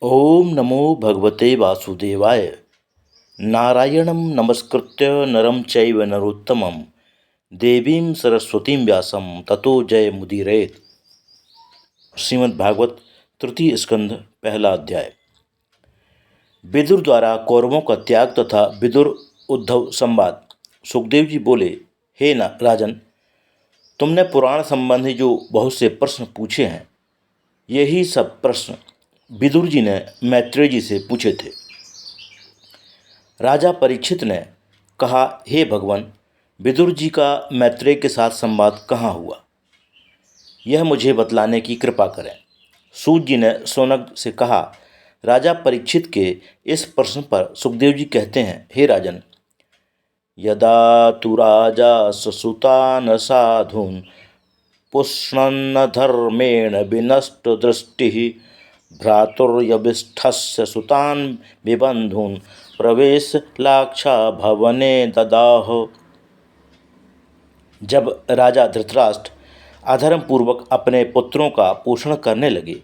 ओम नमो भगवते वासुदेवाय। नारायणं नमस्कृत्य नरं चैव नरोत्तमं देवीं सरस्वतीं व्यासं ततो जय मुदीरयेत्। श्रीमद् भागवत तृतीय स्कंध पहला अध्याय। विदुर द्वारा कौरवों का त्याग तथा विदुर उद्धव संवाद। सुखदेव जी बोले, हे राजन, तुमने पुराण संबंधी जो बहुत से प्रश्न पूछे हैं, यही सब प्रश्न विदुर जी ने मैत्रेय जी से पूछे थे। राजा परीक्षित ने कहा, हे भगवान, विदुर जी का मैत्रेय के साथ संवाद कहाँ हुआ, यह मुझे बतलाने की कृपा करें। सूत जी ने शौनक से कहा, राजा परीक्षित के इस प्रश्न पर सुखदेव जी कहते हैं, हे राजन, यदा तु राजा ससुतान साधून पुष्णन्न धर्मेण विनष्ट दृष्टि भ्रातुर्यविष्ठस्य सुतान विबंधून प्रवेश लाक्षा भवने ददाह। जब राजा धृतराष्ट्र अधर्म पूर्वक अपने पुत्रों का पोषण करने लगे,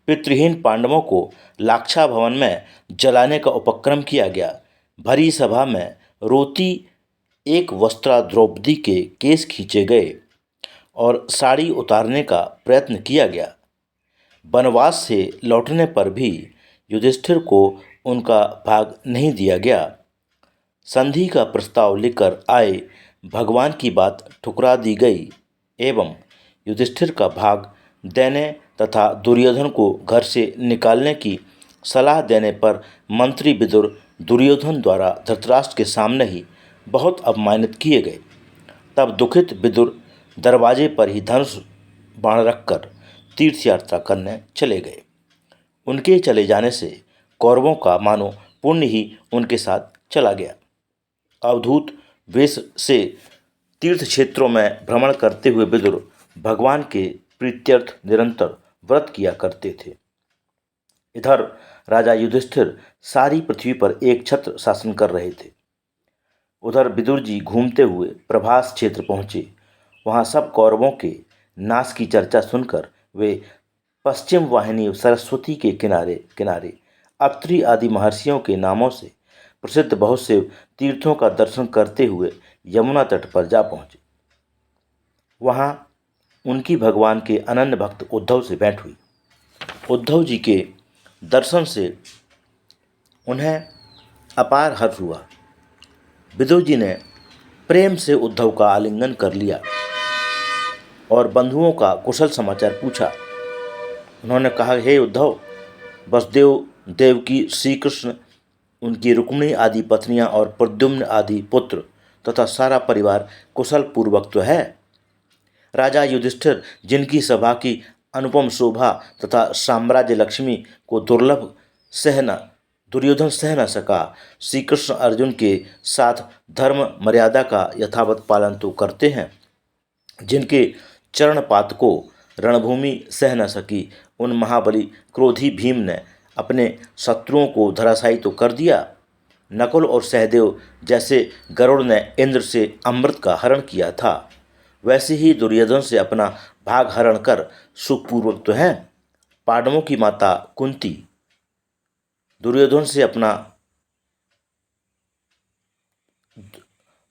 पितृहीन पांडवों को लाक्षा भवन में जलाने का उपक्रम किया गया। भरी सभा में रोती एक वस्त्रा द्रौपदी के केस खींचे गए और साड़ी उतारने का प्रयत्न किया गया। वनवास से लौटने पर भी युधिष्ठिर को उनका भाग नहीं दिया गया। संधि का प्रस्ताव लेकर आए भगवान की बात ठुकरा दी गई एवं युधिष्ठिर का भाग देने तथा दुर्योधन को घर से निकालने की सलाह देने पर मंत्री विदुर दुर्योधन द्वारा धृतराष्ट्र के सामने ही बहुत अपमानित किए गए। तब दुखित विदुर दरवाजे पर ही धनुष बाण रखकर तीर्थ यात्रा करने चले गए। उनके चले जाने से कौरवों का मानो पुण्य ही उनके साथ चला गया। अवधूत वेश से तीर्थ क्षेत्रों में भ्रमण करते हुए विदुर भगवान के प्रीत्यर्थ निरंतर व्रत किया करते थे। इधर राजा युधिष्ठिर सारी पृथ्वी पर एक छत्र शासन कर रहे थे। उधर विदुर जी घूमते हुए प्रभास क्षेत्र पहुँचे। वहाँ सब कौरवों के नाश की चर्चा सुनकर वे पश्चिम वाहिनी सरस्वती के किनारे किनारे अत्रि आदि महर्षियों के नामों से प्रसिद्ध बहुत से तीर्थों का दर्शन करते हुए यमुना तट पर जा पहुँचे। वहाँ उनकी भगवान के अनन्य भक्त उद्धव से भेंट हुई। उद्धव जी के दर्शन से उन्हें अपार हर्ष हुआ। विदुर जी ने प्रेम से उद्धव का आलिंगन कर लिया और बंधुओं का कुशल समाचार पूछा। उन्होंने कहा, हे उद्धव, वसुदेव, देवकी, श्री कृष्ण, उनकी रुक्मिणी आदि पत्नियां और प्रद्युम्न आदि पुत्र तथा सारा परिवार कुशल पूर्वक तो है। राजा युधिष्ठिर, जिनकी सभा की अनुपम शोभा तथा साम्राज्य लक्ष्मी को दुर्योधन सह न सका, श्री कृष्ण अर्जुन के साथ धर्म मर्यादा का यथावत पालन तो करते हैं। जिनके चरणपात को रणभूमि सह न सकी, उन महाबली क्रोधी भीम ने अपने शत्रुओं को धराशायी तो कर दिया। नकुल और सहदेव जैसे गरुड़ ने इंद्र से अमृत का हरण किया था, वैसे ही दुर्योधन से अपना भाग हरण कर सुखपूर्वक तो हैं। पांडवों की माता कुंती, दुर्योधन से अपना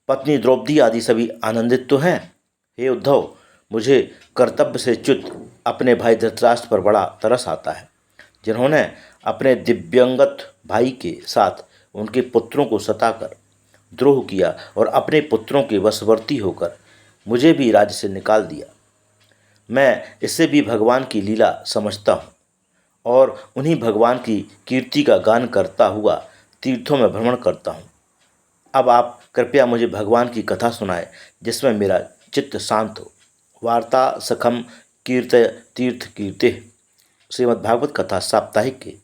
पत्नी द्रौपदी आदि सभी आनंदित तो हैं। हे उद्धव, मुझे कर्तव्य से च्युत अपने भाई धृतराष्ट्र पर बड़ा तरस आता है, जिन्होंने अपने दिव्यंगत भाई के साथ उनके पुत्रों को सताकर द्रोह किया और अपने पुत्रों के वशवर्ती होकर मुझे भी राज्य से निकाल दिया। मैं इसे भी भगवान की लीला समझता हूँ और उन्हीं भगवान की कीर्ति का गान करता हुआ तीर्थों में भ्रमण करता हूँ। अब आप कृपया मुझे भगवान की कथा सुनाएं, जिसमें मेरा चित्त शांत हो। वार्ता सखम कीर्तय तीर्थ कीर्ते। श्रीमद्भागवत कथा साप्ताहिक के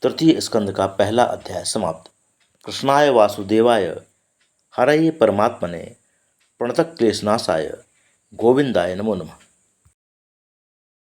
तृतीय स्कंद का पहला अध्याय समाप्त। कृष्णाय वासुदेवाय हरये परमात्मने प्रणतक्लेशनाशाय गोविंदाय नमो नमः।